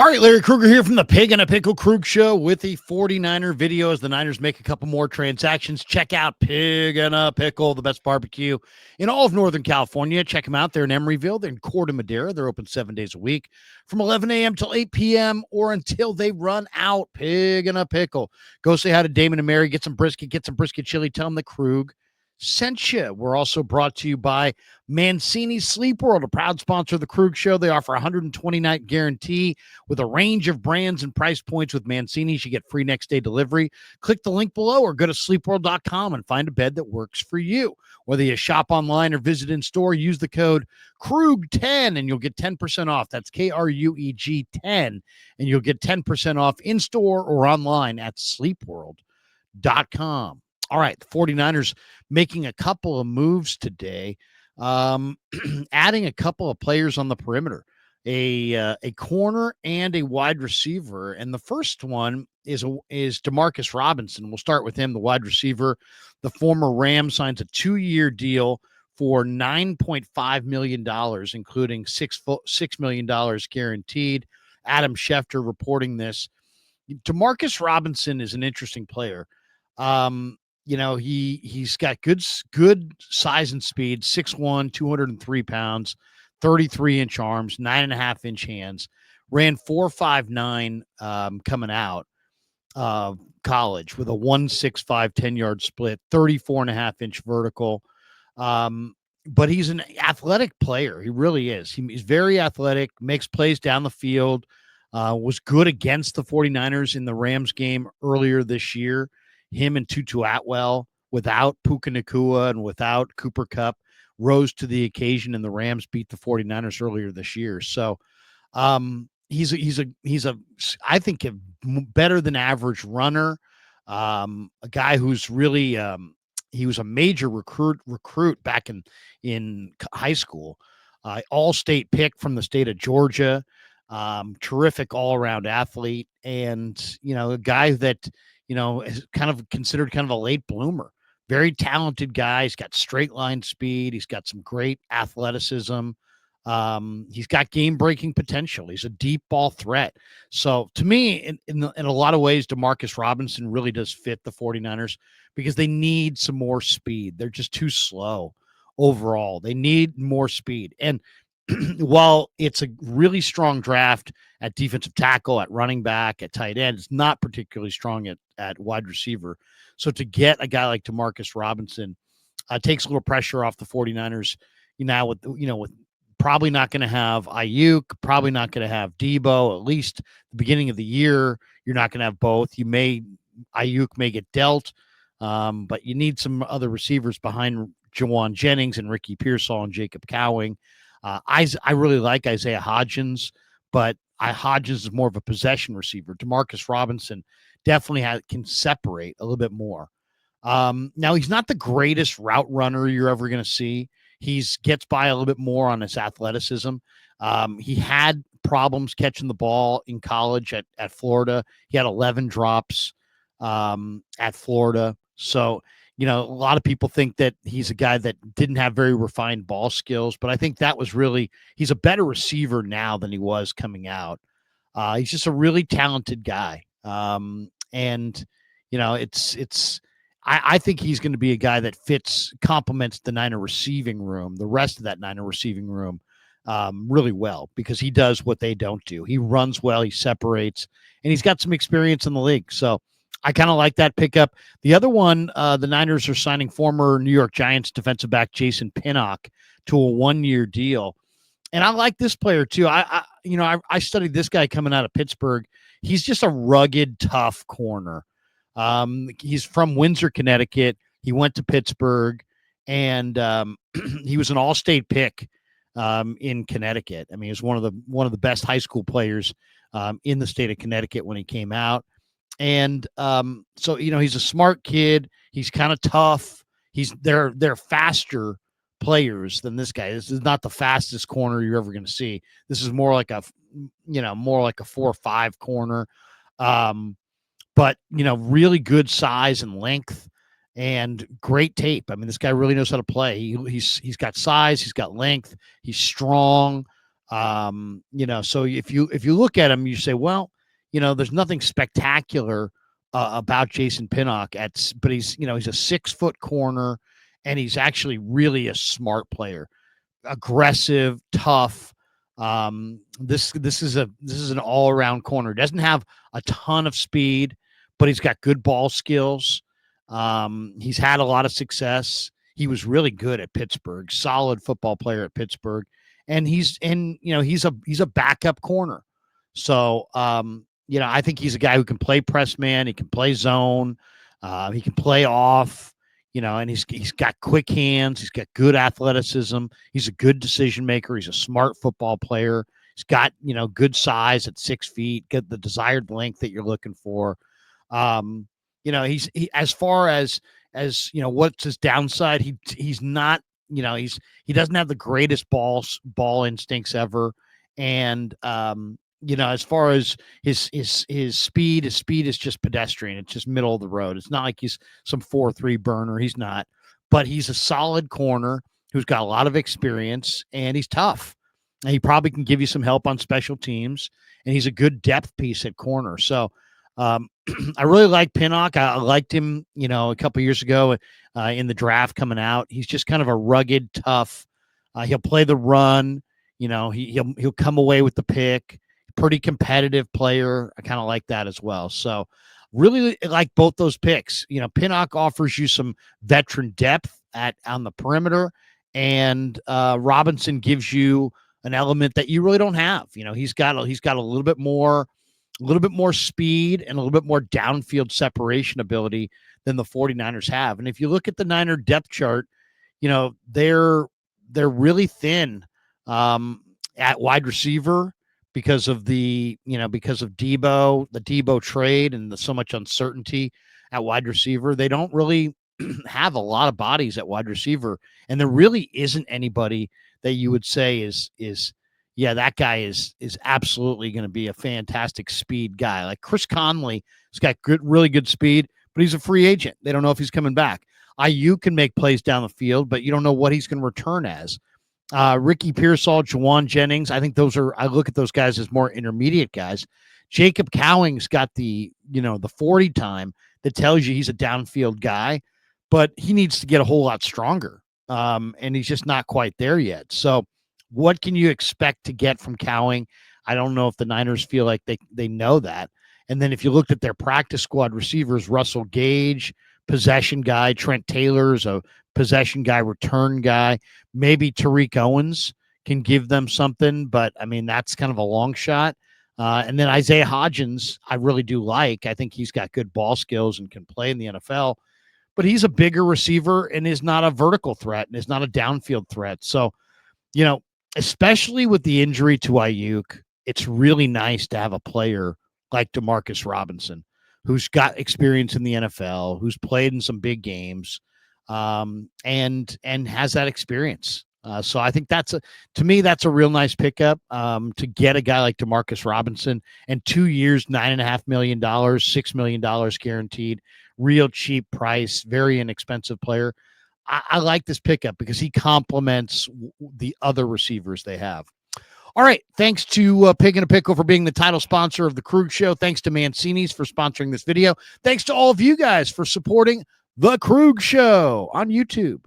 All right, Larry Krueger here from the Pig and a Pickle Krug Show with the 49er video as the Niners make a couple more transactions. Check out Pig and a Pickle, the best barbecue in all of Northern California. Check them out. They're in Emeryville. They're in Corte Madera. They're open 7 days a week from 11 a.m. till 8 p.m. or until they run out. Pig and a Pickle. Go say hi to Damon and Mary. Get some brisket chili. Tell them the Krug sent you. We're also brought to you by Mancini Sleep World, a proud sponsor of the Krug Show. They offer a 120-night guarantee with a range of brands and price points. With Mancini's, you get free next-day delivery. Click the link below or go to sleepworld.com and find a bed that works for you. Whether you shop online or visit in store, use the code KRUG10 and you'll get 10% off. That's KRUEG 10, and you'll get 10% off in store or online at sleepworld.com. All right, the 49ers making a couple of moves today, adding a couple of players on the perimeter, a corner and a wide receiver. And the first one is Demarcus Robinson. We'll start with him, the wide receiver. The former Ram signs a 2-year deal for $9.5 million, including $6 million guaranteed. Adam Schefter reporting this. Demarcus Robinson is an interesting player. He's got good size and speed, 6'1", 203 pounds, 33-inch arms, 9.5-inch hands, ran 4.59 coming out of college with a 1.65 10-yard split, 34.5-inch vertical. But he's an athletic player. He really is. He's very athletic, makes plays down the field, was good against the 49ers in the Rams game earlier this year. Him and Tutu Atwell, without Puka Nacua and without Cooper Kupp, rose to the occasion, and the Rams beat the 49ers earlier this year. So he's a I think a better than average runner, a guy who's really he was a major recruit back in high school, all-state pick from the state of Georgia, terrific all-around athlete, and a guy that is kind of considered kind of a late bloomer. Very talented guy. He's got straight line speed. He's got some great athleticism. He's got game-breaking potential. He's a deep ball threat. So to me, in a lot of ways, Demarcus Robinson really does fit the 49ers because they need some more speed. They're just too slow overall. They need more speed. And while it's a really strong draft at defensive tackle, at running back, at tight end, it's not particularly strong at wide receiver. So to get a guy like Demarcus Robinson takes a little pressure off the 49ers. With probably not going to have Ayuk, probably not going to have Debo, at least the beginning of the year. You're not going to have both. Ayuk may get dealt, but you need some other receivers behind Jawan Jennings and Ricky Pearsall and Jacob Cowing. I really like Isaiah Hodgins, but Hodgins is more of a possession receiver. Demarcus Robinson definitely can separate a little bit more. Now, he's not the greatest route runner you're ever going to see. He gets by a little bit more on his athleticism. He had problems catching the ball in college at Florida. He had 11 drops at Florida. So, a lot of people think that he's a guy that didn't have very refined ball skills, but I think that was he's a better receiver now than he was coming out. He's just a really talented guy. I think he's going to be a guy that complements the Niner receiving room, the rest of that Niner receiving room, really well, because he does what they don't do. He runs well, he separates, and he's got some experience in the league. So I kind of like that pickup. The other one, the Niners are signing former New York Giants defensive back Jason Pinnock to a 1-year deal. And I like this player too. I studied this guy coming out of Pittsburgh. He's just a rugged, tough corner. He's from Windsor, Connecticut. He went to Pittsburgh, and he was an all-state pick in Connecticut. I mean, he was one of the best high school players in the state of Connecticut when he came out. And so he's a smart kid. He's kind of tough. They're faster players than this guy. This is not the fastest corner you're ever going to see. This is more like a 4-5 corner. But really good size and length and great tape. I mean, this guy really knows how to play. He's got size, he's got length, he's strong. So if you look at him, you say, well, there's nothing spectacular about Jason Pinnock but he's a 6-foot corner, and he's actually really a smart player, aggressive, tough. This is an all around corner. Doesn't have a ton of speed, but he's got good ball skills. He's had a lot of success. He was really good at Pittsburgh, solid football player at Pittsburgh, and he's a backup corner. So I think he's a guy who can play press man. He can play zone. He can play off. And he's got quick hands. He's got good athleticism. He's a good decision maker. He's a smart football player. He's got, good size at 6 feet, get the desired length that you're looking for. As far as what's his downside, he's not, he doesn't have the greatest ball instincts ever. And, as far as his speed is just pedestrian. It's just middle of the road. It's not like he's some 4.3 burner. He's not, but he's a solid corner who's got a lot of experience, and he's tough. And he probably can give you some help on special teams, and he's a good depth piece at corner. So I really like Pinnock. I liked him, a couple years ago in the draft coming out. He's just kind of a rugged, tough. He'll play the run. He'll come away with the pick. Pretty competitive player. I kind of like that as well. So really like both those picks. Pinnock offers you some veteran depth on the perimeter, and Robinson gives you an element that you really don't have. He's got a little bit more speed and a little bit more downfield separation ability than the 49ers have. And if you look at the Niner depth chart, they're really thin at wide receiver, because of because of the Debo trade and so much uncertainty at wide receiver. They don't really have a lot of bodies at wide receiver, and there really isn't anybody that you would say is that guy is absolutely going to be a fantastic speed guy. Like Chris Conley has got really good speed, but he's a free agent. They don't know if he's coming back. IU can make plays down the field, but you don't know what he's going to return as. Ricky Pearsall, Juwan Jennings. I look at those guys as more intermediate guys. Jacob Cowing's got the 40 time that tells you he's a downfield guy, but he needs to get a whole lot stronger. And he's just not quite there yet. So what can you expect to get from Cowing? I don't know if the Niners feel like they know that. And then if you looked at their practice squad receivers, Russell Gage, possession guy, Trent Taylor's a possession guy, return guy. Maybe Tariq Owens can give them something, but I mean, that's kind of a long shot. And then Isaiah Hodgins, I really do like. I think he's got good ball skills and can play in the NFL, but he's a bigger receiver and is not a vertical threat and is not a downfield threat. So, especially with the injury to Ayuk, it's really nice to have a player like Demarcus Robinson, who's got experience in the NFL, who's played in some big games, and has that experience. So I think to me, that's a real nice pickup to get a guy like Demarcus Robinson, and 2 years, $9.5 million, $6 million guaranteed, real cheap price, very inexpensive player. I like this pickup because he complements the other receivers they have. All right. Thanks to Pig and a Pickle for being the title sponsor of the Krug Show. Thanks to Mancini's for sponsoring this video. Thanks to all of you guys for supporting the Krug Show on YouTube.